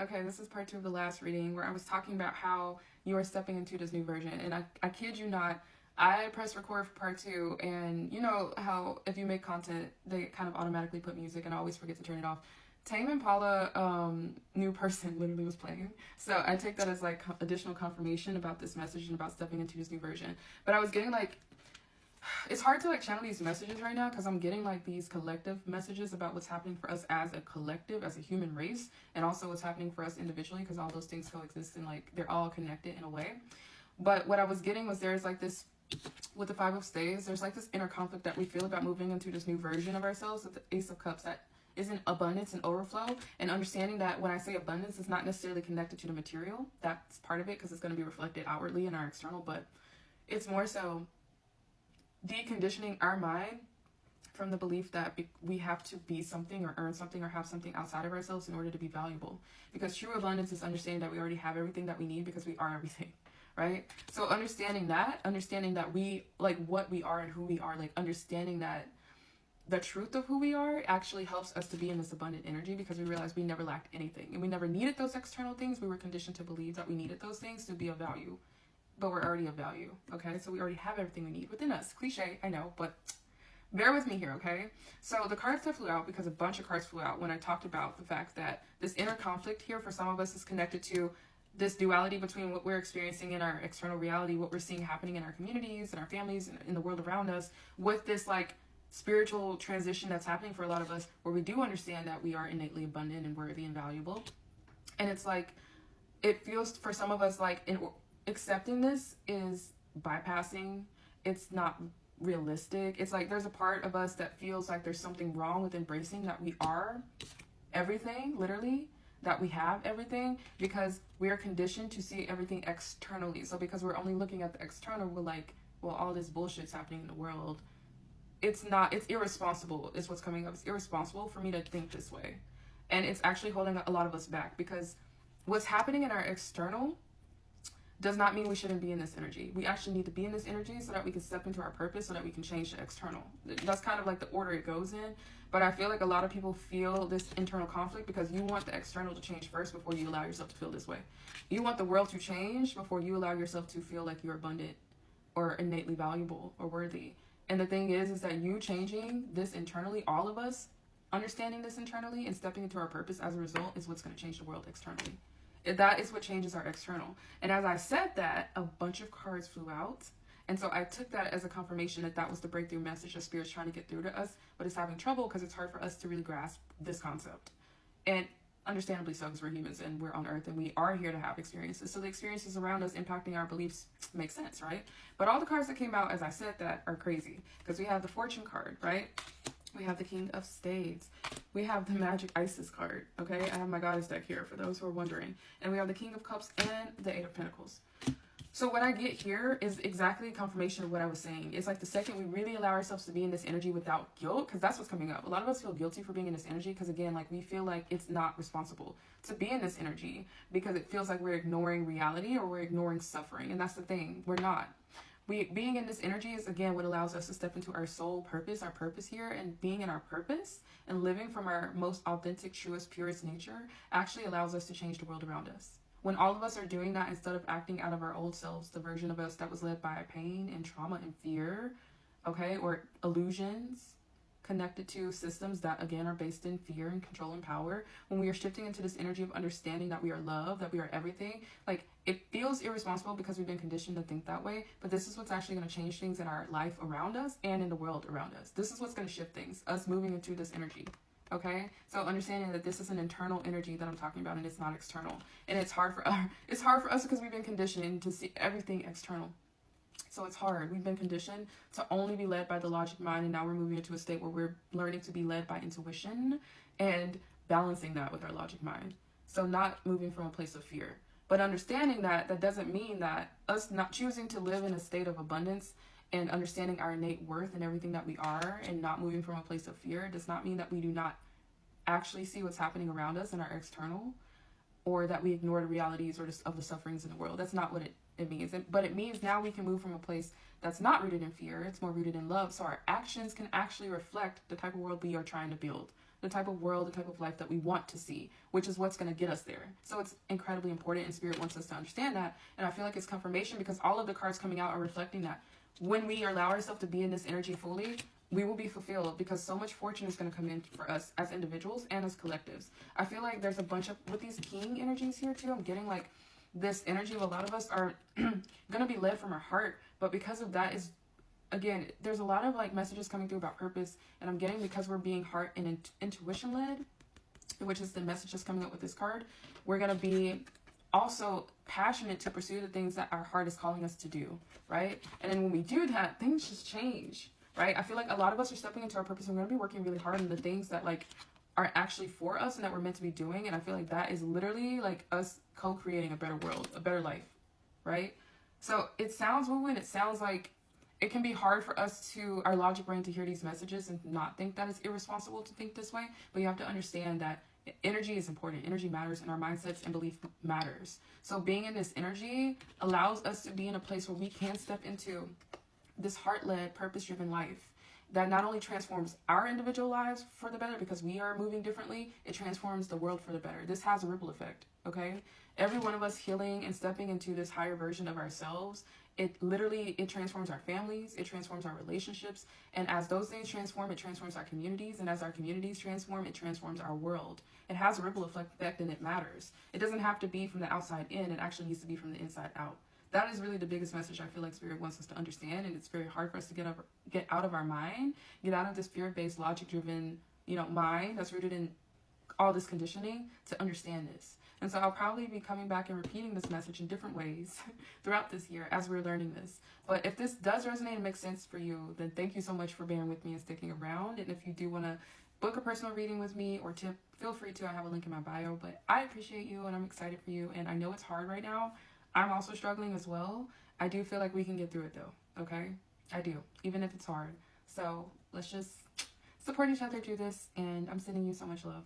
Okay, this is part two of the last reading where I was talking about how you are stepping into this new version. And I kid you not, I pressed record for part two, and you know how if you make content, they kind of automatically put music, and I always forget to turn it off. Tame Impala, New Person literally was playing. So I take that as like additional confirmation about this message and about stepping into this new version. But I was getting like it's hard to like channel these messages right now because I'm getting like these collective messages about what's happening for us as a collective, as a human race, and also what's happening for us individually, because all those things coexist and like they're all connected in a way. But what I was getting was there's like this with the Five of Staves, there's like this inner conflict that we feel about moving into this new version of ourselves with the Ace of Cups that is in abundance and overflow, and understanding that when I say abundance, it's not necessarily connected to the material. That's part of it because it's going to be reflected outwardly in our external, but it's more so deconditioning our mind from the belief that we have to be something or earn something or have something outside of ourselves in order to be valuable. Because true abundance is understanding that we already have everything that we need because we are everything, right? So understanding that we, like what we are and who we are, like understanding that the truth of who we are actually helps us to be in this abundant energy, because we realize we never lacked anything and we never needed those external things. We were conditioned to believe that we needed those things to be of value, but we're already of value, okay? So we already have everything we need within us. Cliche, I know, but bear with me here, okay? So the cards that flew out, because a bunch of cards flew out when I talked about the fact that this inner conflict here for some of us is connected to this duality between what we're experiencing in our external reality, what we're seeing happening in our communities and our families and in the world around us, with this like spiritual transition that's happening for a lot of us, where we do understand that we are innately abundant and worthy and valuable. And it's like, it feels for some of us like accepting this is bypassing. It's not realistic. It's like there's a part of us that feels like there's something wrong with embracing that we are everything, literally, that we have everything, because we are conditioned to see everything externally. So because we're only looking at the external, we're like, well, all this bullshit's happening in the world. It's irresponsible is what's coming up. It's irresponsible for me to think this way. And it's actually holding a lot of us back, because what's happening in our external does not mean we shouldn't be in this energy. We actually need to be in this energy so that we can step into our purpose, so that we can change the external. That's kind of like the order it goes in. But I feel like a lot of people feel this internal conflict because you want the external to change first before you allow yourself to feel this way. You want the world to change before you allow yourself to feel like you're abundant or innately valuable or worthy. And the thing is that you changing this internally, all of us understanding this internally and stepping into our purpose as a result, is what's going to change the world externally. That is what changes our external. And as I said that, a bunch of cards flew out. And so I took that as a confirmation that that was the breakthrough message that Spirit's trying to get through to us, but it's having trouble because it's hard for us to really grasp this concept. And understandably so, because we're humans and we're on Earth and we are here to have experiences. So the experiences around us impacting our beliefs make sense, right? But all the cards that came out, as I said, that are crazy, because we have the Fortune card, right? We have the King of Spades. We have the Magic Isis card, okay? I have my Goddess deck here for those who are wondering. And we have the King of Cups and the Eight of Pentacles. So what I get here is exactly a confirmation of what I was saying. It's like the second we really allow ourselves to be in this energy without guilt, because that's what's coming up. A lot of us feel guilty for being in this energy because, again, like we feel like it's not responsible to be in this energy because it feels like we're ignoring reality or we're ignoring suffering. And that's the thing. We're not. Being in this energy is, again, what allows us to step into our soul purpose, our purpose here, and being in our purpose and living from our most authentic, truest, purest nature actually allows us to change the world around us. When all of us are doing that, instead of acting out of our old selves, the version of us that was led by pain and trauma and fear, okay, or illusions connected to systems that, again, are based in fear and control and power, when we are shifting into this energy of understanding that we are love, that we are everything, like, it feels irresponsible because we've been conditioned to think that way, but this is what's actually going to change things in our life around us and in the world around us. This is what's going to shift things, us moving into this energy. Okay, so understanding that this is an internal energy that I'm talking about, and it's not external. And it's hard for us because we've been conditioned to see everything external. So it's hard. We've been conditioned to only be led by the logic mind, and now we're moving into a state where we're learning to be led by intuition and balancing that with our logic mind. So not moving from a place of fear, but understanding that that doesn't mean that us not choosing to live in a state of abundance and understanding our innate worth and everything that we are and not moving from a place of fear does not mean that we do not actually see what's happening around us in our external, or that we ignore the realities or of the sufferings in the world. That's not what it means. But it means now we can move from a place that's not rooted in fear. It's more rooted in love. So our actions can actually reflect the type of world we are trying to build. the type of world, the type of life that we want to see, which is what's going to get us there. So it's incredibly important, and Spirit wants us to understand that. And I feel like it's confirmation because all of the cards coming out are reflecting that. When we allow ourselves to be in this energy fully, we will be fulfilled because so much fortune is going to come in for us as individuals and as collectives. I feel like there's a bunch of, with these king energies here too, I'm getting like this energy of a lot of us are going to be led from our heart. But because of that is, again, there's a lot of like messages coming through about purpose. And I'm getting, because we're being heart and intuition led, which is the message that's coming up with this card, we're going to be also passionate to pursue the things that our heart is calling us to do, right? And then when we do that, things just change, right? I feel like a lot of us are stepping into our purpose, and we're going to be working really hard on the things that like are actually for us and that we're meant to be doing. And I feel like that is literally like us co-creating a better world, a better life, right? So it sounds woo-woo, and it sounds like it can be hard for us to, our logic brain, to hear these messages and not think that it's irresponsible to think this way. But you have to understand that energy is important. Energy matters, and our mindsets and belief matters. So being in this energy allows us to be in a place where we can step into this heart-led, purpose-driven life that not only transforms our individual lives for the better because we are moving differently, it transforms the world for the better. This has a ripple effect, okay? Every one of us healing and stepping into this higher version of ourselves, it transforms our families, it transforms our relationships, and as those things transform, it transforms our communities, and as our communities transform, it transforms our world. It has a ripple effect, and it matters. It doesn't have to be from the outside in, it actually needs to be from the inside out. That is really the biggest message I feel like Spirit wants us to understand, and it's very hard for us to get out of our mind, get out of this fear-based, logic-driven, mind that's rooted in all this conditioning to understand this. And so I'll probably be coming back and repeating this message in different ways throughout this year as we're learning this. But if this does resonate and make sense for you, then thank you so much for bearing with me and sticking around. And if you do want to book a personal reading with me or tip, feel free to. I have a link in my bio. But I appreciate you, and I'm excited for you. And I know it's hard right now. I'm also struggling as well. I do feel like we can get through it though, okay? I do, even if it's hard. So let's just support each other through this, and I'm sending you so much love.